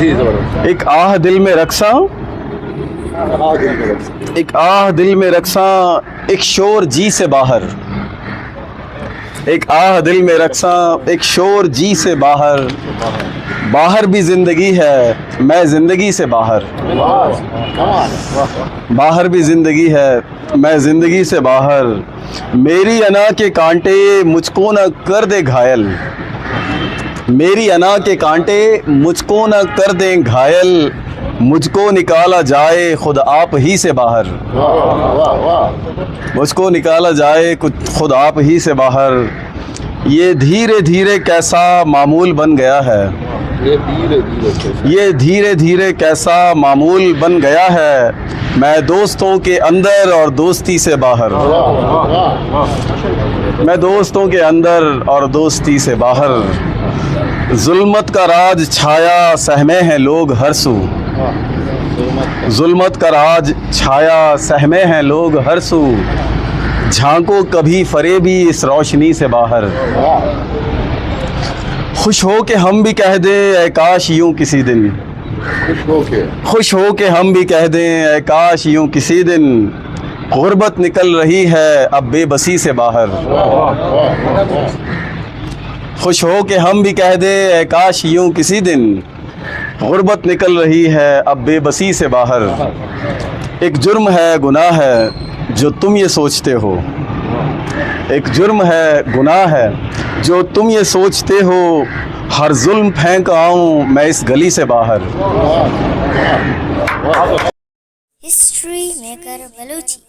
जी जबरदस्त। एक आह दिल में रक्सा, एक आह दिल में रक्सा, एक शोर जी से बाहर, एक आह दिल में रक्सा, एक शोर जी से बाहर, बाहर भी जिंदगी है, मैं जिंदगी से बाहर, बाहर भी जिंदगी है, मैं जिंदगी से बाहर, मेरी अना के कांटे मुझको न कर दे घायल, मेरी अना के कांटे मुझको न कर दें घायल, मुझको निकाला जाए खुद आप ही से बाहर, मुझको निकाला जाए खुद आप ही से बाहर, ये धीरे धीरे कैसा मामूल बन गया है, ये धीरे धीरे कैसा मामूल बन गया है, मैं दोस्तों के अंदर और दोस्ती से बाहर, मैं दोस्तों के अंदर और दोस्ती से बाहर, जुल्मत का राज छाया सहमे हैं लोग हर सू, जुल्मत का राज छाया सहमे हैं लोग हर सू, झांको कभी फरेबी इस रोशनी से बाहर, खुश हो के हम भी कह दें ऐ काश यूं किसी दिन, खुश हो के हम भी कह दें ऐ काश यूं किसी दिन, गुर्बत निकल रही है अब बेबसी से बाहर, खुश हो के हम भी कह दें ऐ काश यूं किसी दिन, गुर्बत निकल रही है अब बेबसी से बाहर, एक जुर्म है गुनाह है जो तुम ये सोचते हो, एक जुर्म है गुनाह है जो तुम ये सोचते हो, हर जुल्म फेंक आऊं मैं इस गली से बाहर। History maker Balochi.